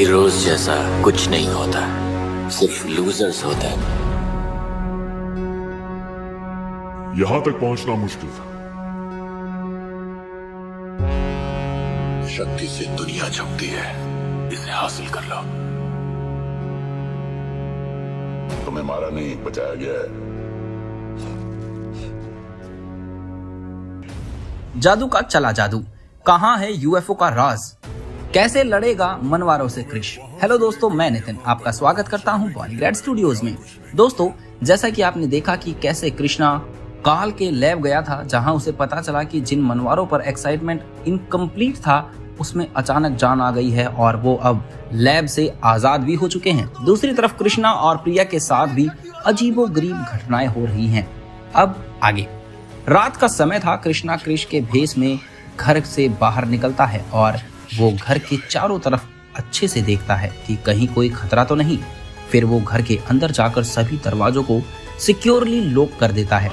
Heroes जैसा कुछ नहीं होता, सिर्फ लूजर्स होते हैं। यहां तक पहुंचना मुश्किल था। शक्ति से दुनिया झुकती है, इसे हासिल कर लो। तुम्हें मारा नहीं, बचाया गया है। जादू का चला जादू, कहां है यूएफओ का राज, कैसे लड़ेगा मनवारों से क्रिश। हेलो दोस्तों, मैं नितिन आपका स्वागत करता हूं बॉलीग्रैड स्टूडियोज में। दोस्तों, जैसा कि आपने देखा कि कैसे कृष्णा काल के लैब गया था, जहां उसे पता चला कि जिन मनवारों पर एक्साइटमेंट इनकम्प्लीट था उसमें अचानक जान आ गई है और वो अब लैब से आजाद भी हो चुके हैं। दूसरी तरफ कृष्णा और प्रिया के साथ भी अजीबोगरीब घटनाएं हो रही हैं। अब आगे, रात का समय था। कृष्णा क्रिश के भेष में घर से बाहर निकलता है और वो घर के चारों तरफ अच्छे से देखता है कि कहीं कोई खतरा तो नहीं। फिर वो घर के अंदर जाकर सभी दरवाजों को सिक्योरली लॉक कर देता है।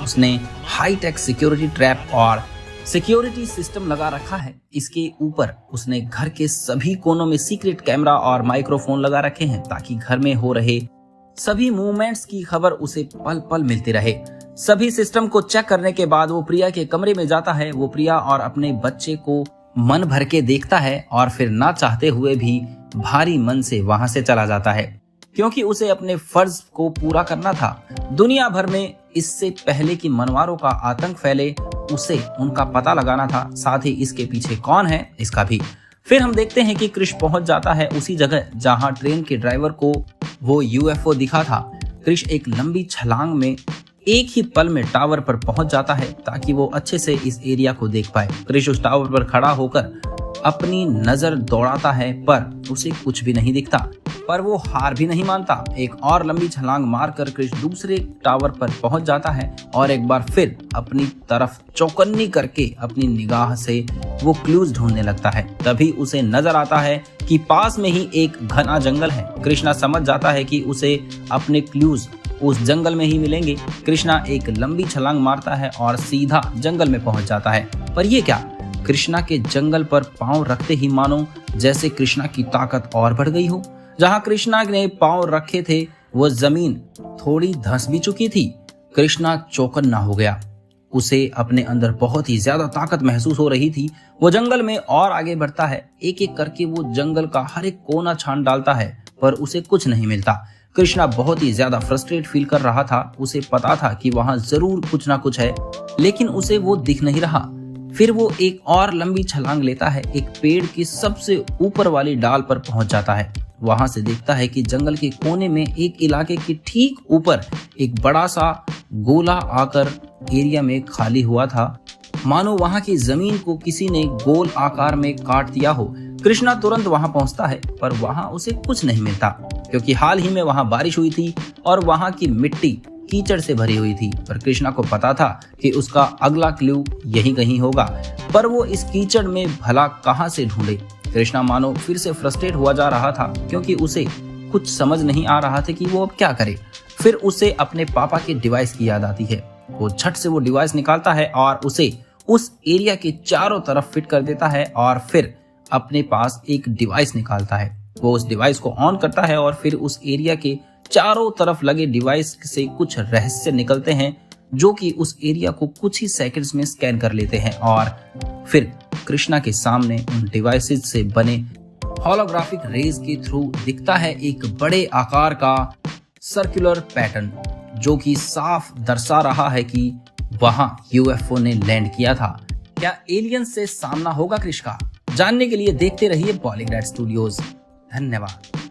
उसने हाईटेक सिक्योरिटी ट्रैप और सिक्योरिटी सिस्टम लगा रखा है। इसके ऊपर उसने घर के सभी कोनों में सीक्रेट कैमरा और माइक्रोफोन लगा रखे हैं ताकि घर में हो रहे सभी मूवमेंट्स की खबर उसे पल पल मिलती रहे। सभी सिस्टम को चेक करने के बाद वो प्रिया के कमरे में जाता है। वो प्रिया और अपने बच्चे को मन भर के देखता है और फिर ना चाहते हुए भी भारी मन से वहां से चला जाता है, क्योंकि उसे अपने फर्ज को पूरा करना था। दुनिया भर में इससे पहले कि मनवारों का आतंक फैले, उसे उनका पता लगाना था, साथ ही इसके पीछे कौन है इसका भी। फिर हम देखते हैं कि क्रिश पहुंच जाता है उसी जगह जहां ट्रेन के ड्राइवर को वो यूएफओ दिखा था। क्रिश एक लंबी छलांग में एक ही पल में टावर पर पहुंच जाता है ताकि वो अच्छे से इस एरिया को देख पाए। क्रिश उस टावर पर खड़ा होकर अपनी नजर दौड़ाता है पर उसे कुछ भी नहीं दिखता, पर वो हार भी नहीं मानता। एक और लंबी छलांग मारकर क्रिश दूसरे टावर पर पहुंच जाता है और एक बार फिर अपनी तरफ चौकन्नी करके अपनी निगाह से वो क्लूज ढूंढने लगता है। तभी उसे नजर आता है कि पास में ही एक घना जंगल है। कृष्णा समझ जाता है कि उसे अपने क्लूज उस जंगल में ही मिलेंगे। कृष्णा एक लंबी छलांग मारता है और सीधा जंगल में पहुंच जाता है। पर ये क्या, कृष्णा के जंगल पर पांव रखते ही मानो जैसे कृष्णा की ताकत और बढ़ गई हो। जहां कृष्णा ने पांव रखे थे वो जमीन थोड़ी धंस भी चुकी थी। कृष्णा चौकन्ना हो गया। उसे अपने अंदर बहुत ही ज्यादा ताकत महसूस हो रही थी। वो जंगल में और आगे बढ़ता है। एक एक करके वो जंगल का हर एक कोना छान डालता है पर उसे कुछ नहीं मिलता। कृष्णा बहुत ही ज्यादा फ्रस्ट्रेट फील कर रहा था। उसे पता था कि वहां जरूर कुछ ना कुछ है, लेकिन उसे वो दिख नहीं रहा। फिर वो एक और लंबी छलांग लेता है। एक पेड़ की सबसे ऊपर वाली डाल पर पहुंच जाता है। वहां से देखता है कि जंगल के कोने में एक इलाके के ठीक ऊपर एक बड़ा सा गोला आकर एरिया में खाली हुआ था, मानो वहां की जमीन को किसी ने गोल आकार में काट दिया हो। कृष्णा तुरंत वहां पहुंचता है पर वहां उसे कुछ नहीं मिलता, क्योंकि हाल ही में वहां बारिश हुई थी और वहां की मिट्टी कीचड़ से भरी हुई थी। पर कृष्णा को पता था कि उसका अगला क्लू यहीं कहीं होगा, पर वो इस कीचड़ में भला कहां से ढूंढे। कृष्णा मानो फिर से फ्रस्ट्रेट हुआ जा रहा था, क्योंकि उसे कुछ समझ नहीं आ रहा था कि वो अब क्या करे। फिर उसे अपने पापा के डिवाइस की याद आती है। वो झट से वो डिवाइस निकालता है और उसे उस एरिया के चारों तरफ फिट कर देता है और फिर अपने पास एक डिवाइस निकालता है। वो उस डिवाइस को ऑन करता है और फिर उस एरिया के चारों तरफ लगे डिवाइस से कुछ रहस्य निकलते हैं जो कि उस एरिया को कुछ ही सेकंड्स में स्कैन कर लेते हैं और फिर कृष्णा के सामने उन डिवाइसेस से बने होलोग्राफिक रेज के थ्रू दिखता है एक बड़े आकार का सर्कुलर पैटर्न, जो कि साफ दर्शा रहा है कि वहां यूएफओ ने लैंड किया था। क्या एलियन से सामना होगा क्रिश का? जानने के लिए देखते रहिए बॉलीग्रैड स्टूडियोज। धन्यवाद।